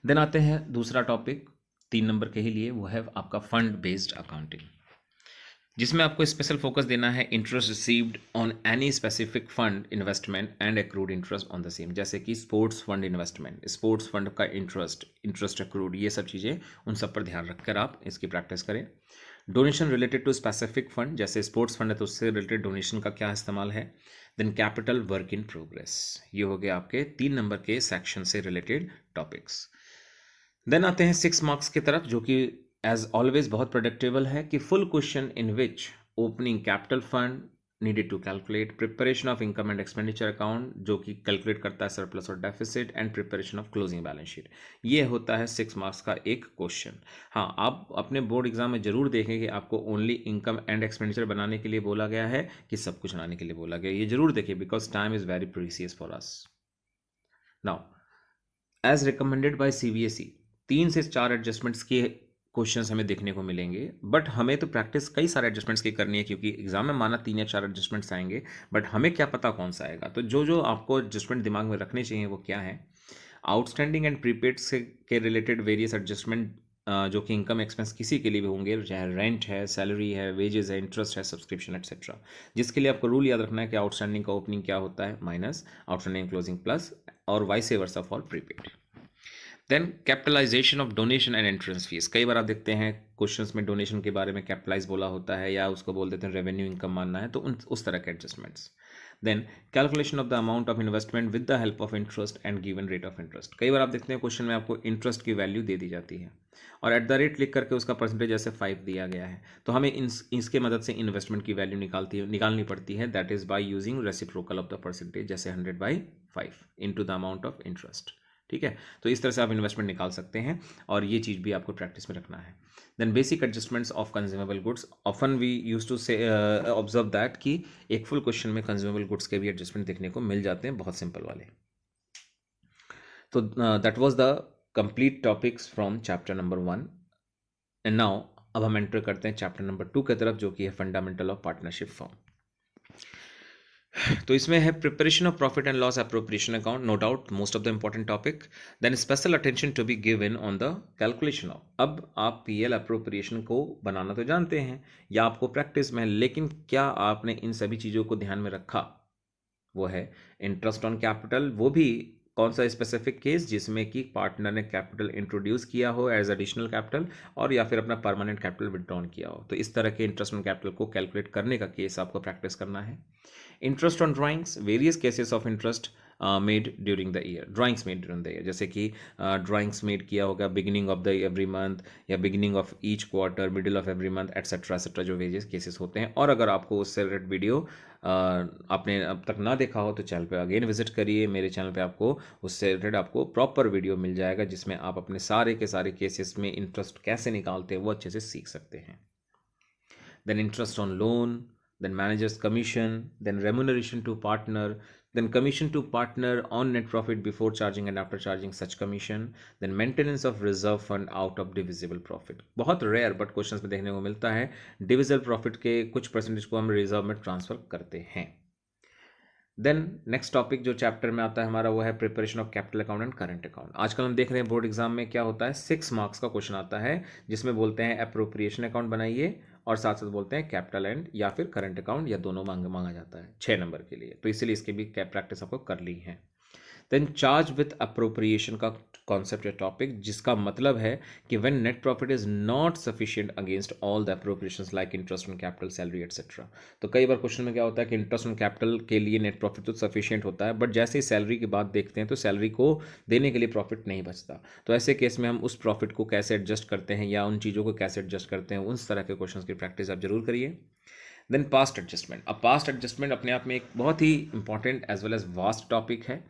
देन आते हैं दूसरा टॉपिक 3 नंबर के ही लिए, वो है आपका फंड बेस्ड अकाउंटिंग। जिसमें आपको स्पेशल फोकस देना है interest received on any specific fund investment and accrued interest on the same, जैसे कि sports fund investment, sports fund का इंटरेस्ट एक्रूड, ये सब चीज़ें उन सब पर ध्यान रखकर आप इसकी प्रैक्टिस करें। Donation related to specific fund, जैसे स्पोर्ट्स फंड है तो उससे रिलेटेड डोनेशन का क्या इस्तेमाल है। Then capital work in progress, ये हो गया आपके 3 नंबर के सेक्शन से रिलेटेड टॉपिक्स। देन आते हैं 6 मार्क्स की तरफ, जो कि एज ऑलवेज बहुत प्रोडक्टेबल है कि full question in which opening capital fund needed to calculate, preparation of income and expenditure account जो कि कैलकुलेट करता है सरप्लस और deficit, and preparation of closing balance sheet. ये होता है 6 मार्क्स का एक क्वेश्चन। हाँ, आप अपने बोर्ड एग्जाम में जरूर देखें कि आपको ओनली इनकम एंड एक्सपेंडिचर बनाने के लिए बोला गया है कि सब कुछ बनाने के लिए बोला गया है, ये जरूर देखिए because time is very precious for us. Now as recommended by CBSE 3 से 4 एडजस्टमेंट्स के क्वेश्चंस हमें देखने को मिलेंगे, बट हमें तो प्रैक्टिस कई सारे एडजस्टमेंट्स की करनी है क्योंकि एग्जाम में माना 3 या 4 एडजस्टमेंट्स आएंगे, बट हमें क्या पता कौन सा आएगा। तो जो जो आपको एडजस्टमेंट दिमाग में रखने चाहिए वो क्या है। आउटस्टैंडिंग एंड प्रीपेड से के रिलेटेड वेरियस एडजस्टमेंट जो कि इनकम एक्सपेंस किसी के लिए भी होंगे, चाहे रेंट है, सैलरी है, वेजेस है, इंटरेस्ट है, सब्सक्रिप्शन एक्सेट्रा, जिसके लिए आपको रूल याद रखना है कि आउटस्टैंडिंग का ओपनिंग क्या होता है माइनस आउटस्टैंडिंग क्लोजिंग प्लस, और vice versa for prepaid. Then capitalization of donation and entrance fees, कई बार आप देखते हैं क्वेश्चंस में डोनेशन के बारे में कैपिटलाइज बोला होता है या उसको बोल देते हैं रेवेन्यू इनकम मानना है, तो उस तरह के adjustments. Then calculation of the amount of investment with the help of interest and given rate of interest, कई बार आप देखते हैं क्वेश्चन में आपको इंटरेस्ट की वैल्यू दे दी जाती है और एट द रेट लिख करके उसका परसेंटेज जैसे 5 दिया गया है, तो हमें इसके मदद से इन्वेस्टमेंट की वैल्यू निकालनी पड़ती है, that is by using reciprocal of the percentage, जैसे 100/5 into the amount of interest. ठीक है, तो इस तरह से आप इन्वेस्टमेंट निकाल सकते हैं और ये चीज़ भी आपको प्रैक्टिस में रखना है। Then basic adjustments of consumable goods, often we use to see observe that कि एक फुल क्वेश्चन में कंज्यूमेबल गुड्स के भी एडजस्टमेंट देखने को मिल जाते हैं, बहुत सिंपल वाले। तो that was the complete topics from chapter number 1 and now अब हम एंटर करते हैं चैप्टर नंबर 2 की तरफ, जो कि है फंडामेंटल ऑफ पार्टनरशिप फॉर्म। तो इसमें है preparation of profit and loss appropriation account, no doubt most of the important topic. Then special attention to be given on the calculation of, अब आप पीएल एप्रोप्रिएशन को बनाना तो जानते हैं या आपको प्रैक्टिस में है, लेकिन क्या आपने इन सभी चीज़ों को ध्यान में रखा। वो है इंटरेस्ट ऑन कैपिटल, वो भी कौन सा स्पेसिफिक केस जिसमें कि पार्टनर ने कैपिटल इंट्रोड्यूस किया हो एज एडिशनल कैपिटल और या फिर अपना परमानेंट कैपिटल विड्रॉन किया हो, तो इस तरह के इंटरेस्ट ऑन कैपिटल को कैलकुलेट करने का केस आपको प्रैक्टिस करना है। Interest on drawings, various cases of interest made during the year, drawings made during the year, जैसे कि ड्राइंग्स मेड किया होगा beginning of the every month या beginning of each quarter, middle of every month etcetera, जो various cases होते हैं। और अगर आपको उससे रिलेटेड वीडियो आपने अब तक ना देखा हो तो चैनल पे अगेन विजिट करिए, मेरे चैनल पे आपको उससे रिलेटेड आपको प्रॉपर वीडियो मिल जाएगा जिसमें आप अपने सारे के सारे केसेस में इंटरेस्ट कैसे निकालते हैं वो अच्छे से सीख सकते हैं। Then interest on loan, then manager's commission, then remuneration to partner, then commission to partner on net profit before charging and after charging such commission, then maintenance of reserve fund out of divisible profit, बहुत rare but questions में देखने को मिलता है, divisible profit के कुछ percentage को हम रिजर्व में ट्रांसफर करते हैं। देन नेक्स्ट टॉपिक जो चैप्टर में आता है हमारा वो है preparation of capital account and current account. आजकल हम देख रहे हैं बोर्ड एग्जाम में क्या होता है, 6 मार्क्स का क्वेश्चन आता है जिसमें बोलते हैं अप्रोप्रिएशन अकाउंट बनाइए और साथ साथ बोलते हैं कैपिटल एंड या फिर करंट अकाउंट या दोनों मांगा जाता है 6 नंबर के लिए, तो इसीलिए इसके भी प्रैक्टिस आपको कर ली है। देन चार्ज विथ अप्रोप्रिएशन का कॉन्सेप्ट या टॉपिक, जिसका मतलब है कि when net profit is not sufficient against all the appropriations like interest on capital, salary etcetera. तो कई बार क्वेश्चन में क्या होता है कि इंटरेस्ट ऑन कैपिटल के लिए नेट प्रॉफिट तो सफिशिएंट होता है, बट जैसे ही सैलरी की बात देखते हैं तो सैलरी को देने के लिए प्रॉफिट नहीं बचता, तो ऐसे केस में हम उस प्रॉफिट को कैसे एडजस्ट करते हैं या उन चीज़ों को कैसे एडजस्ट करते हैं, उस तरह के क्वेश्चन की प्रैक्टिस आप जरूर करिए। देन पास्ट एडजस्टमेंट, अब पास्ट एडजस्टमेंट अपने आप में एक बहुत ही important as well as vast topic है।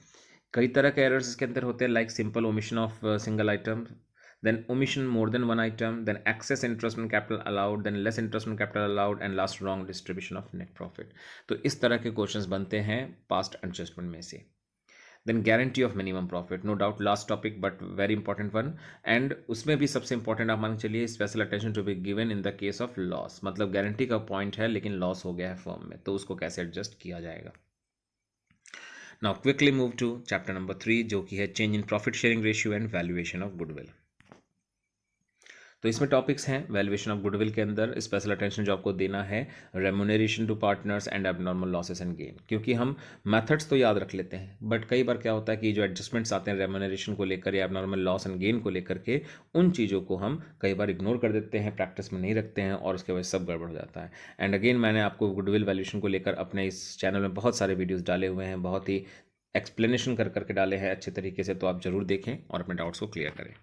कई तरह के एरर्स इसके अंदर होते हैं, like simple omission of single item, then omission more than one item, then excess interest on capital allowed, then less interest on capital allowed, and last wrong distribution of net profit. तो इस तरह के questions बनते हैं past adjustment में से। Then guarantee of minimum profit, no doubt last topic but very important one, and उसमें भी सबसे इंपॉर्टेंट आप मान के चलिए special attention to be given in the case of loss, मतलब गारंटी का पॉइंट है लेकिन लॉस हो गया है फर्म में, तो उसको कैसे एडजस्ट किया जाएगा। Now quickly move to chapter number 3 जो कि है change in profit sharing ratio and valuation of goodwill. तो इसमें टॉपिक्स हैं वैल्यूएशन ऑफ गुडविल के अंदर स्पेशल अटेंशन जो आपको देना है remuneration to partners and abnormal losses and gain, क्योंकि हम मेथड्स तो याद रख लेते हैं बट कई बार क्या होता है कि जो एडजस्टमेंट्स आते हैं रेम्यूनरेशन को लेकर या एबनॉर्मल लॉस एंड गेन को लेकर के, उन चीज़ों को हम कई बार इग्नोर कर देते हैं, प्रैक्टिस में नहीं रखते हैं और उसके वजह से सब गड़बड़ हो जाता है। एंड अगेन मैंने आपको गुडविल वैल्यूएशन को लेकर अपने इस चैनल में बहुत सारे वीडियोज़ डाले हुए हैं, बहुत ही एक्सप्लेनेशन कर करके डाले हैं अच्छे तरीके से, तो आप जरूर देखें और अपने डाउट्स को क्लियर करें।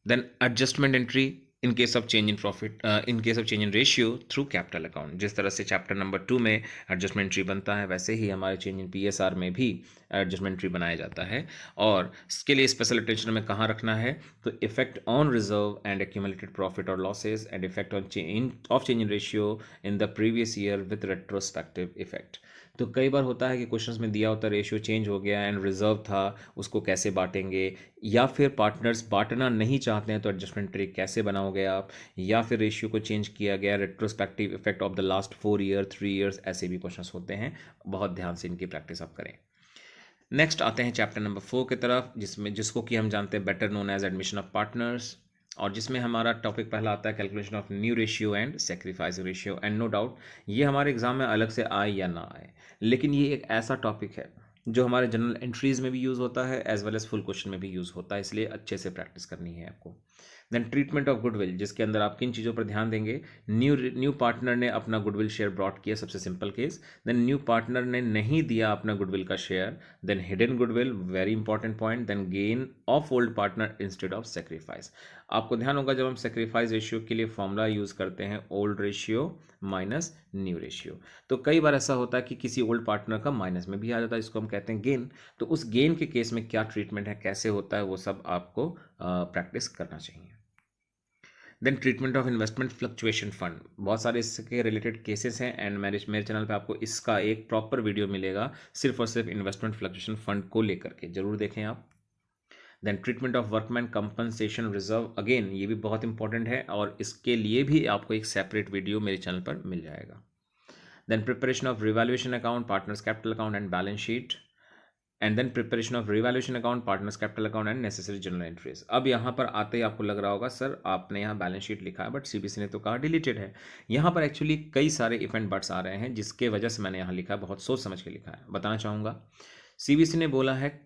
Then adjustment entry in case of change in profit, in case of change in ratio through capital account. जिस तरह से चैप्टर नंबर 2 में एडजस्टमेंट एंट्री बनता है, वैसे ही हमारे चेंज इन पीएसआर में भी एडजस्टमेंट एंट्री बनाया जाता है। और इसके लिए स्पेशल अटेंशन में कहाँ रखना है, तो effect on reserve and accumulated profit और losses and effect on change in ratio in the previous year with retrospective effect. तो कई बार होता है कि क्वेश्चंस में दिया होता है रेशियो चेंज हो गया एंड रिजर्व था, उसको कैसे बांटेंगे, या फिर पार्टनर्स बांटना नहीं चाहते हैं तो एडजस्टमेंट ट्री कैसे बनाओगे आप, या फिर रेशियो को चेंज किया गया retrospective effect of the last 4 year 3 years, ऐसे भी क्वेश्चंस होते हैं। बहुत ध्यान से इनकी प्रैक्टिस आप करें। नेक्स्ट आते हैं चैप्टर नंबर 4 की तरफ, जिसको कि हम जानते हैं better known as admission of partners, और जिसमें हमारा टॉपिक पहला आता है calculation of new ratio and sacrifice ratio. And no doubt ये हमारे एग्जाम में अलग से आए या ना आए, लेकिन ये एक ऐसा टॉपिक है जो हमारे जनरल एंट्रीज में भी यूज़ होता है as well as full question में भी यूज़ होता है, इसलिए अच्छे से प्रैक्टिस करनी है आपको। देन ट्रीटमेंट ऑफ गुडविल, जिसके अंदर आप किन चीज़ों पर ध्यान देंगे, न्यू पार्टनर ने अपना गुडविल शेयर ब्रॉट किया, सबसे simple case. Then new partner ने नहीं दिया अपना गुडविल का share, then hidden goodwill, very important point. Then gain of old partner instead of sacrifice. आपको ध्यान होगा जब हम सेक्रीफाइस रेशियो के लिए फॉर्मूला यूज़ करते हैं old ratio minus new ratio, तो कई बार ऐसा होता है कि किसी ओल्ड पार्टनर का माइनस में भी आ जाता है, इसको हम कहते हैं गेन। तो उस गेन के केस में क्या ट्रीटमेंट है, कैसे होता है, वो सब आपको प्रैक्टिस करना चाहिए। Then treatment of investment fluctuation fund, बहुत सारे इसके रिलेटेड केसेस हैं एंड मेरे चैनल पे आपको इसका एक प्रॉपर वीडियो मिलेगा सिर्फ और सिर्फ इन्वेस्टमेंट फ्लक्चुएशन फंड को लेकर के, जरूर देखें आप। Then treatment of workman compensation reserve, again ये भी बहुत इंपॉर्टेंट है और इसके लिए भी आपको एक सेपरेट वीडियो मेरे चैनल पर मिल जाएगा। Then preparation of revaluation account, partners capital account and balance sheet, and then preparation of revaluation account, partners capital account and necessary journal entries. अब यहाँ पर आते ही आपको लग रहा होगा सर आपने यहाँ बैलेंस शीट लिखा है बट सीबीसी ने तो कहा डिलीटेड है। यहाँ पर एक्चुअली कई सारे इफ एंड बट्स आ रहे हैं जिसके वजह से मैंने यहाँ लिखा है, बहुत सोच समझ के लिखा है, बताना चाहूँगा। सीबीसी ने बोला है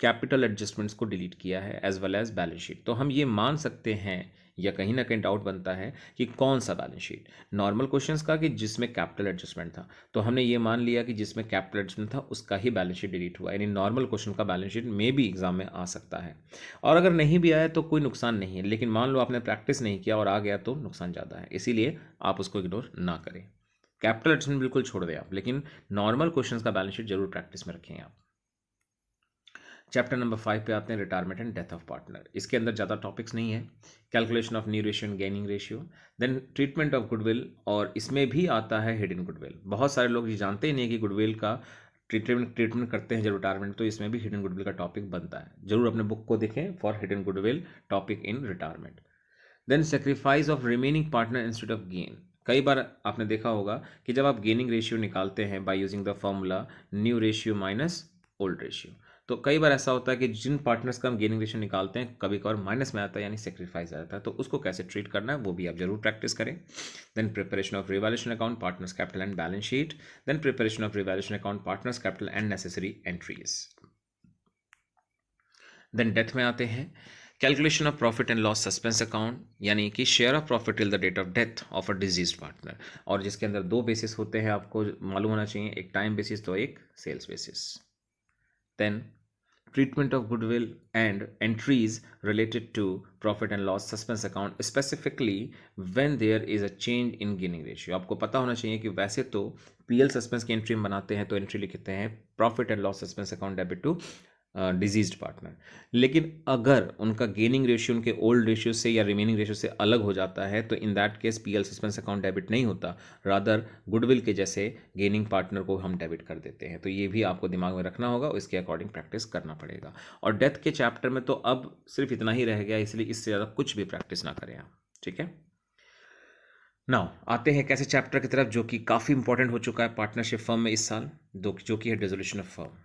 कैपिटल एडजस्टमेंट्स को डिलीट किया है as well as balance sheet, तो हम ये मान सकते हैं या कहीं ना कहीं डाउट बनता है कि कौन सा बैलेंस शीट, नॉर्मल क्वेश्चंस का कि जिसमें कैपिटल एडजस्टमेंट था, तो हमने ये मान लिया कि जिसमें कैपिटल एडजस्टमेंट था उसका ही बैलेंस शीट डिलीट हुआ, यानी नॉर्मल क्वेश्चन का बैलेंस शीट में भी एग्जाम में आ सकता है। और अगर नहीं भी आया तो कोई नुकसान नहीं है, लेकिन मान लो आपने प्रैक्टिस नहीं किया और आ गया तो नुकसान ज़्यादा है, इसीलिए आप उसको इग्नोर ना करें। कैपिटल एडजस्टमेंट बिल्कुल छोड़ दें आप, लेकिन नॉर्मल क्वेश्चन का बैलेंस शीट जरूर प्रैक्टिस में रखें आप। चैप्टर नंबर 5 पे आते हैं retirement and death of partner. इसके अंदर ज़्यादा टॉपिक्स नहीं है, calculation of new ratio and gaining ratio, then treatment of goodwill, और इसमें भी आता है हिडन गुडविल। बहुत सारे लोग ये जानते ही नहीं कि गुडविल का ट्रीटमेंट करते हैं जब रिटायरमेंट, तो इसमें भी हिडन गुडविल का टॉपिक बनता है, जरूर अपने बुक को देखें for hidden goodwill topic in retirement. Then sacrifice of remaining partner instead of gain, कई बार आपने देखा होगा कि जब आप गेनिंग रेशियो निकालते हैं by using the formula new ratio minus old ratio, तो कई बार ऐसा होता है कि जिन पार्टनर्स का हम गेनिंग रेशियो निकालते हैं कभी कभार माइनस में आता है, यानी सेक्रीफाइस आ जाता है, तो उसको कैसे ट्रीट करना है वो भी आप जरूर प्रैक्टिस करें। Then preparation of revaluation account, partners capital and balance sheet, then preparation of revaluation account, partners capital and necessary entries. Then death में आते हैं calculation of profit and loss suspense account, यानी कि share of profit till the date of death of a deceased partner, और जिसके अंदर दो basis होते हैं, आपको मालूम होना चाहिए, एक टाइम बेसिस तो एक sales basis. Then treatment of goodwill and entries related to profit and loss suspense account specifically when there is a change in gearing ratio। आपको पता होना चाहिए कि वैसे तो पीएल सस्पेंस की एंट्री बनाते हैं तो एंट्री लिखते हैं profit and loss suspense account debit to deceased partner, लेकिन अगर उनका गेनिंग रेशियो उनके ओल्ड रेशियो से या रिमेनिंग रेशियो से अलग हो जाता है तो in that case PL suspense account debit नहीं होता, रादर गुडविल के जैसे गेनिंग पार्टनर को हम डेबिट कर देते हैं। तो ये भी आपको दिमाग में रखना होगा, इसके अकॉर्डिंग प्रैक्टिस करना पड़ेगा। और डेथ के चैप्टर में तो अब सिर्फ इतना ही रह गया, इसलिए इससे ज़्यादा कुछ भी प्रैक्टिस ना करें आप, ठीक है। नाउ आते हैं कैसे चैप्टर की तरफ जो कि काफ़ी इंपॉर्टेंट हो चुका है पार्टनरशिप फर्म में इस साल, जो कि है dissolution of firm.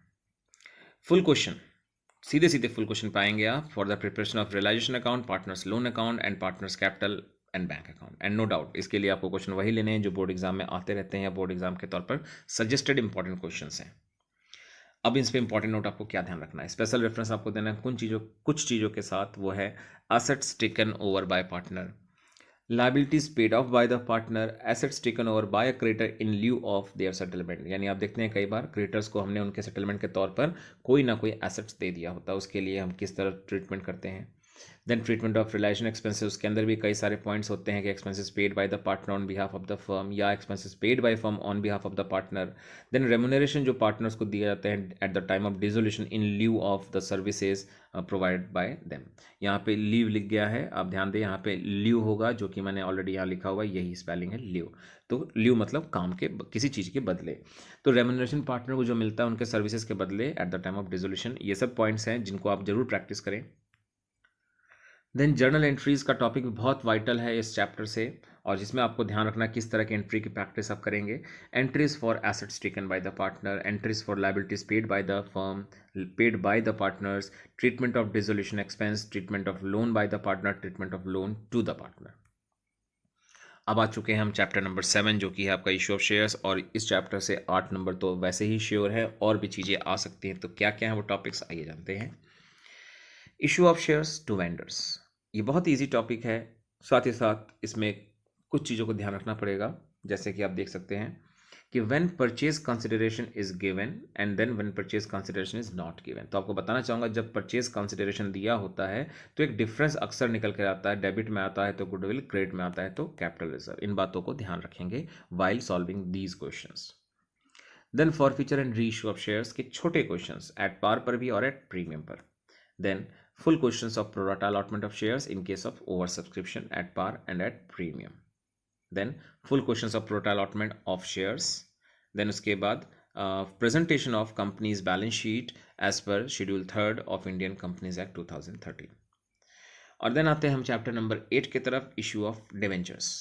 Full question सीधे सीधे फुल क्वेश्चन पाएंगे आप for the preparation of realisation account, partners loan account and partners capital and bank account. And no doubt इसके लिए आपको क्वेश्चन वही लेने हैं जो बोर्ड एग्जाम में आते रहते हैं या बोर्ड एग्जाम के तौर पर सजेस्टेड इंपॉर्टेंट क्वेश्चंस हैं। अब इस पे इंपॉर्टेंट नोट आपको क्या ध्यान रखना है, स्पेशल रेफरेंस आपको देना है कुछ चीज़ों के साथ, वो है assets taken over by partner, liabilities paid off by the partner, assets taken over by a creditor in lieu of their settlement। यानी आप देखते हैं कई बार क्रेडिटर्स को हमने उनके सेटलमेंट के तौर पर कोई ना कोई एसेट्स दे दिया होता है, उसके लिए हम किस तरह ट्रीटमेंट करते हैं। Then treatment of relation expenses, उसके अंदर भी कई सारे पॉइंट्स होते हैं कि expenses paid by the partner on behalf of the firm या expenses paid by firm on behalf of the partner. Then remuneration जो पार्टनर्स को दिए जाते हैं at the time of dissolution in lieu of the services provided by them. यहाँ पे leave लिख गया है, आप ध्यान दें यहाँ पे ल्यू होगा, जो कि मैंने ऑलरेडी यहाँ लिखा हुआ है, यही स्पेलिंग है ल्यू। तो ल्यू मतलब काम के किसी चीज़ के बदले। तो रेमुनरेशन पार्टनर को जो मिलता है उनके सर्विसेज के बदले eight the time of dissolution, ये सब पॉइंट्स हैं जिनको आप जरूर प्रैक्टिस करें। देन जर्नल एंट्रीज का टॉपिक भी बहुत वाइटल है इस चैप्टर से, और जिसमें आपको ध्यान रखना किस तरह की एंट्री की प्रैक्टिस आप करेंगे। Entries for assets taken by the partner, entries for liabilities paid by the firm, paid by the partners, treatment of dissolution expense, treatment of loan by the partner, treatment of loan to the partner. अब आ चुके हैं हम chapter number 7 जो कि है आपका issue of shares, और इस चैप्टर से 8 नंबर तो वैसे ही श्योर है, और भी चीज़ें आ सकती हैं। तो क्या क्या है वो टॉपिक्स, आइए जानते हैं। Issue of shares to vendors, ये बहुत इजी टॉपिक है, साथ ही साथ इसमें कुछ चीज़ों को ध्यान रखना पड़ेगा, जैसे कि आप देख सकते हैं कि when purchase consideration is given and then when purchase consideration is not given. तो आपको बताना चाहूँगा जब परचेज कंसिडरेशन दिया होता है तो एक डिफरेंस अक्सर निकल कर आता है, डेबिट में आता है तो गुडविल, क्रेडिट में आता है तो कैपिटल रिजर्व। इन बातों को ध्यान रखेंगे while solving these questions. Then forfeiture and reissue of shares के छोटे क्वेश्चंस एट पार पर भी और एट प्रीमियम पर। Then full questions of pro rata allotment of shares in case of oversubscription at par and at premium. Then full questions of pro rata allotment of shares. Then उसके बाद presentation of company's balance sheet as per schedule 3rd of Indian Companies Act 2013। और then आते हैं हम chapter number 8 की तरफ, issue of debentures.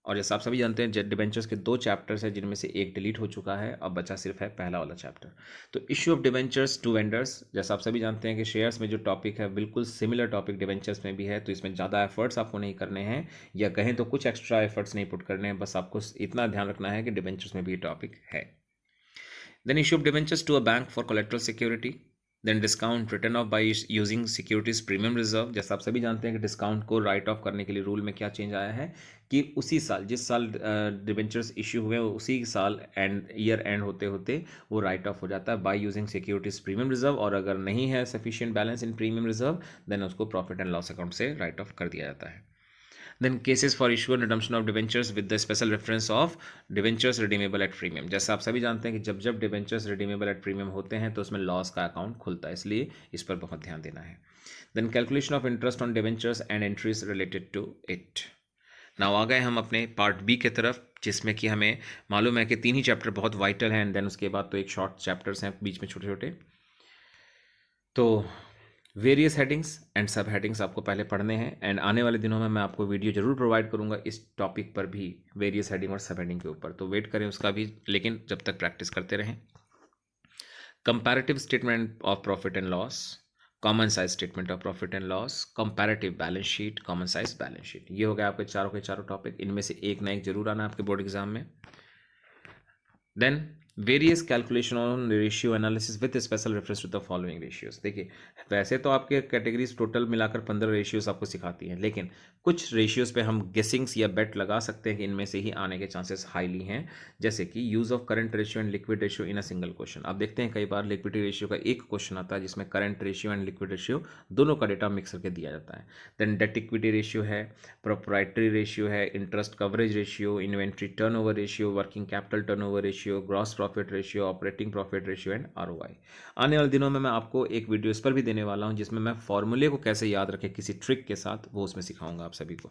और जैसा आप सभी जानते हैं डिबेंचर्स के 2 चैप्टर्स हैं जिनमें से एक डिलीट हो चुका है, अब बचा सिर्फ है पहला वाला चैप्टर। तो issue of debentures to vendors, जैसा आप सभी जानते हैं कि शेयर्स में जो टॉपिक है बिल्कुल सिमिलर टॉपिक डिबेंचर्स में भी है, तो इसमें ज़्यादा एफर्ट्स आपको नहीं करने हैं, या कहें तो कुछ एक्स्ट्रा एफर्ट्स नहीं पुट करने हैं, बस आपको इतना ध्यान रखना है कि डिबेंचर्स में भी टॉपिक है। Then issue of debentures to a bank for collateral security. Then discount written off by using securities premium reserve. जैसा आप सभी जानते हैं कि डिस्काउंट को राइट ऑफ करने के लिए रूल में क्या चेंज आया है कि उसी साल, जिस साल डिबेंचर्स इश्यू हुए उसी साल एंड ईयर एंड होते होते वो राइट ऑफ हो जाता है by using securities premium reserve, और अगर नहीं है sufficient balance in premium reserve then उसको प्रॉफिट एंड लॉस अकाउंट से राइट ऑफ कर दिया जाता है। Then cases for issue and redemption of debentures with the special reference of debentures redeemable at premium. जैसा आप सभी जानते हैं कि जब जब डिवेंचर्स रिडीमेबल एट प्रीमियम होते हैं तो उसमें लॉस का अकाउंट खुलता है, इसलिए इस पर बहुत ध्यान देना है। Then calculation of interest on debentures and entries related to it. Now आ गए हम अपने पार्ट बी की तरफ, जिसमें कि हमें मालूम है कि 3 ही चैप्टर बहुत वाइटल हैं, एंड देन उसके बाद तो एक शॉर्ट चैप्टर्स हैं बीच में छोटे छोटे। तो वेरियस हेडिंग्स एंड सब हेडिंग्स आपको पहले पढ़ने हैं, एंड आने वाले दिनों में मैं आपको वीडियो जरूर प्रोवाइड करूंगा इस टॉपिक पर भी, वेरियस हेडिंग और सब हेडिंग के ऊपर, तो वेट करें उसका भी, लेकिन जब तक प्रैक्टिस करते रहें। Comparative statement of profit and loss, common size statement of profit and loss, comparative balance sheet, common size balance sheet, ये हो गया आपके चारों के चारों टॉपिक, इनमें से एक ना एक जरूर आना आपके बोर्ड एग्जाम में। Then various calculation on ratio analysis with special reference to the following ratios. देखिए वैसे तो आपके कैटेगरीज टोटल मिलाकर 15 रेशियोज आपको सिखाती हैं, लेकिन कुछ रेशियोज पे हम गेसिंग्स या बेट लगा सकते हैं कि इनमें से ही आने के चांसेस हाईली हैं, जैसे कि use of current ratio and liquid ratio in a single question. आप देखते हैं कई बार लिक्विडिटी रेशियो का एक क्वेश्चन आता है जिसमें current ratio and liquid ratio दोनों का डेटा मिक्स करके दिया जाता है। देन डेट इक्विटी रेशियो है, प्रोप्राइटरी रेशियो है, interest coverage ratio, inventory turnover ratio, working capital turnover ratio, gross profit ratio, operating profit ratio and ROI. आने वाले दिनों में मैं आपको एक वीडियो इस पर भी देने वाला हूं जिसमें मैं फॉर्मूले को कैसे याद रखें किसी ट्रिक के साथ, वो उसमें सिखाऊंगा आप सभी को।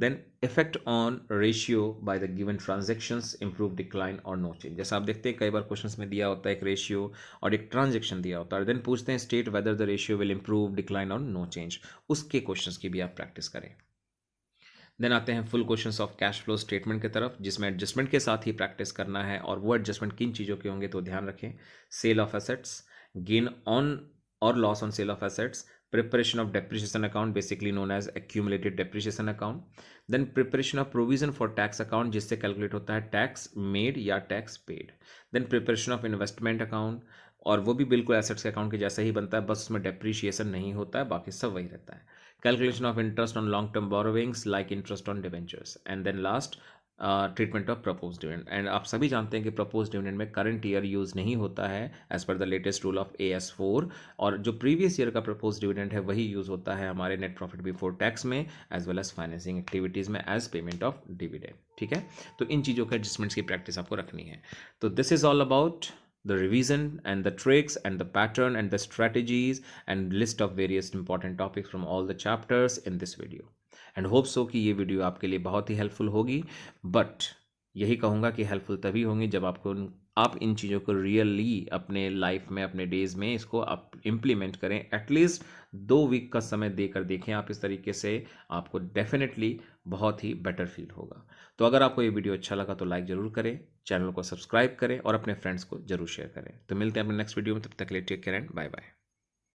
Then effect on ratio by the given transactions, improve, decline और नो चेंज। जैसा आप देखते हैं कई बार क्वेश्चंस में दिया होता है एक रेशियो और एक ट्रांजेक्शन दिया होता है, देन पूछते हैं state whether the ratio will improve, decline और नो चेंज, उसके क्वेश्चंस की भी आप प्रैक्टिस करें। देन आते हैं full questions of cash flow statement की तरफ, जिसमें एडजस्टमेंट के साथ ही प्रैक्टिस करना है, और वो एडजस्टमेंट किन चीज़ों के होंगे तो ध्यान रखें। Sale of assets, gain on or loss on sale of assets, preparation of depreciation account basically known as accumulated depreciation account, then preparation of provision for tax account जिससे कैलकुलेट होता है टैक्स मेड या tax paid, then preparation of investment account, और वो भी बिल्कुल assets के account के जैसा ही बनता है, बस उसमें डेप्रीशिएशन नहीं होता है, बाकी सब वही रहता है. Calculation of interest on long term borrowings like interest on debentures, and then last treatment of proposed dividend. And आप सभी जानते हैं कि प्रपोज डिविडेंड में करंट ईयर यूज़ नहीं होता है as per the latest rule of AS4, और जो प्रीवियस ईयर का प्रपोज डिविडेंड है वही यूज़ होता है हमारे नेट प्रॉफिट बिफोर टैक्स में as well as financing activities में एज पेमेंट ऑफ डिविडेंड. ठीक है, तो इन चीज़ों के एडजस्टमेंट्स की प्रैक्टिस आपको रखनी है. तो this is all about the revision and the tricks and the pattern and the strategies and list of various important topics from all the chapters in this video, and hope so कि ये video आपके लिए बहुत ही helpful होगी. But यही कहूँगा कि helpful तभी होंगी जब आप इन चीज़ों को रियली अपने लाइफ में, अपने डेज में इसको आप इम्प्लीमेंट करें. एटलीस्ट 2 वीक का समय देकर देखें आप इस तरीके से, आपको डेफिनेटली बहुत ही बेटर फील होगा. तो अगर आपको ये वीडियो अच्छा लगा तो लाइक ज़रूर करें, चैनल को सब्सक्राइब करें और अपने फ्रेंड्स को जरूर शेयर करें. तो मिलते हैं अपने नेक्स्ट वीडियो में, तब तक के लिए take care and bye bye.